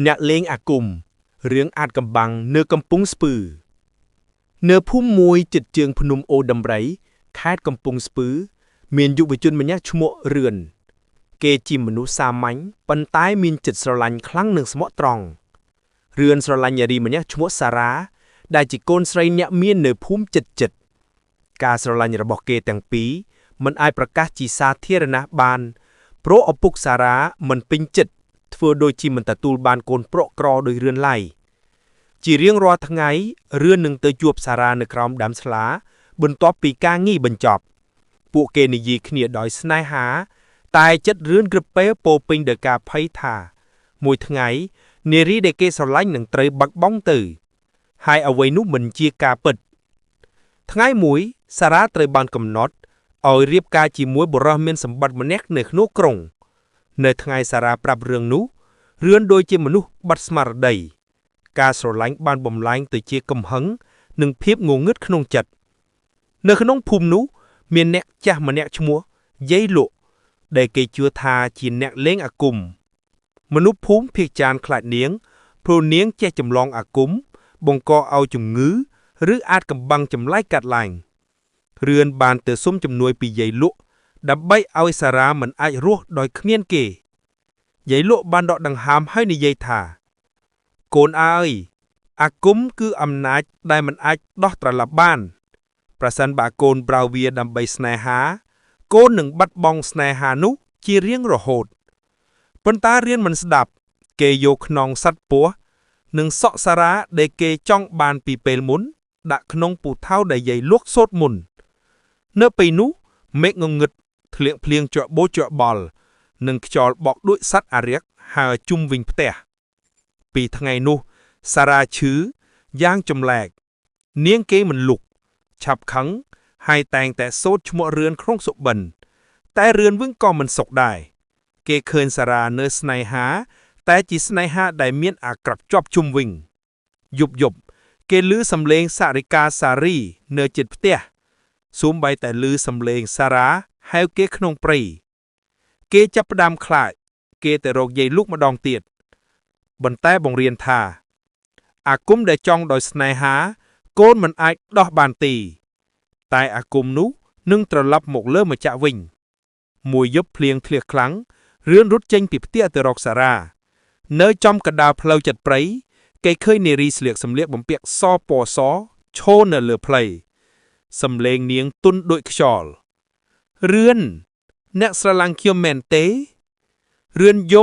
អ្នកលេងអាគមរឿងអាចកំបាំងនៅកំពង់ស្ពឺនៅភូមិមួយជិតជើងភ្នំអូដំរីខេត្តកំពង់ស្ពឺមានយុវជនម្នាក់ឈ្មោះរឿនគេជាមនុស្សសាមញ្ញប៉ុន្តែមានចិត្តស្រឡាញ់ខ្លាំងនិងស្មោះត្រង់រឿនស្រឡាញ់នារីម្នាក់ឈ្មោះសារ៉ាដែលជាកូនស្រីអ្នកមាននៅភូមិជិតការស្រឡាញ់របស់គេទាំងពីរមិនអាចប្រកាសជាសាធារណៈបានព្រោះឪពុកសារ៉ាមិនពេញចិត្តធ្វើដូចជាមិនទទួលបានកូនប្រក់ក្រដោយរឿនឡើយជារៀងរាល់ថ្ងៃរឿននឹងទៅជួបសារ៉ានៅក្រោមដើមស្លាបន្ទាប់ពីការងារបញ្ចប់ពួកគេនិយាយគ្នាដោយស្នេហាតែចិត្តរឿនក្រពើពោពេញដោយការភ័យថាមួយថ្ងៃនារីដែលគេស្រឡាញ់នឹងត្រូវបាត់បង់ទៅហើយអ្វីនោះមិនជាការពិតថ្ងៃមួយសារ៉ាត្រូវបានកំណត់ឲ្យរៀបការជាមួយបុរសមានសម្បត្តិម្នាក់នៅក្នុងក្រុងនៅថ្ងៃសារ៉ាប្រាប់រឿងនោះរឿនដូចជាមនុស្សបាត់ស្មារតីការស្រឡាញ់បានបំលែងទៅជាកំហឹងនិងភាពងងឹតក្នុងចិត្តនៅក្នុងភូមិនោះមានអ្នកចាស់ម្នាក់ឈ្មោះយាយលក់ដែលគេជឿថាជាអ្នកលេងអាគមមនុស្សភូមិភាគច្រើនខ្លាចនាងព្រោះនាងចេះចម្លងអាគមបង្កឲ្យជំងឺឬអាចកំបាំងចម្លែកកាត់ឡើងរឿនបានទៅសុំជំនួយពីយាយលក់ដើម្បីឲ្យសារ៉ាមិនអាចរស់ដោយគ្មានគេយាយលក់បានដកដង្ហើមហើយនិយាយថាកូនអើយអាគមគឺអំណាចដែលមិនអាចដោះត្រឡប់បានប្រសិនបើកូនប្រើវាដើម្បីស្នេហាកូននឹងបាត់បង់ស្នេហានោះជារៀងរហូតប៉ុន្តែរៀនមិនស្ដាប់គេយកខ្នងសត្វពស់និងសក់សារ៉ាដែលគេចង់បានពីពេលមុនដាក់ក្នុងពូថៅដែលយាយលក់សូត្រមុននៅពេលនោះមេឃងងឹតធ្លៀងភ្លៀងច្របូចច្របល់និងខ្យល់បក់ដូចសត្វអារក្សហើរជុំវិញផ្ទះពីថ្ងៃនោះសារ៉ាឈឺយ៉ាងចម្លែកនាងគេមិនលុកឆាប់ខឹងហើយតែងតែសូត្រឈ្មោះរឿនក្នុងសុបិនតែរឿនវិញក៏មិនសុខដែរគេឃើញសារ៉ានៅស្នេហាតែជាស្នេហាដែលមានអាក្រក់ជាប់ជុំវិញយប់គេឮសំឡេងសារិកាសារីនៅជិតផ្ទះសូម្បីតែឮសំឡេងសារ៉ាហៅគេក្នុងព្រៃគេចាប់ផ្ដើមខ្លាចគេទៅរកយាយលុកម្ដងទៀតបន្តែបង្រៀនថាអាគមដែលចង់ដោយស្នេហាកូនមិនអាចដោះបានទេតែអាគមនោះនឹងត្រឡប់មកលើម្ចាស់វិញមួយយប់ភ្លៀងធ្លាក់ខ្លាំងរឿនរត់ចេញពីផ្ទះទៅរកសារ៉ានៅចំកណ្ដាលផ្លូវចិត្តព្រៃគេឃើញនារីស្លៀកសម្លៀកបំពាក់សពណ៌សឈរនៅលើផ្លូវសំឡេងនាងទន់ដូចខ្យល់រឿនអ្នកស្រឡាញ់ខ្ញុំមែនទេរឿនយំ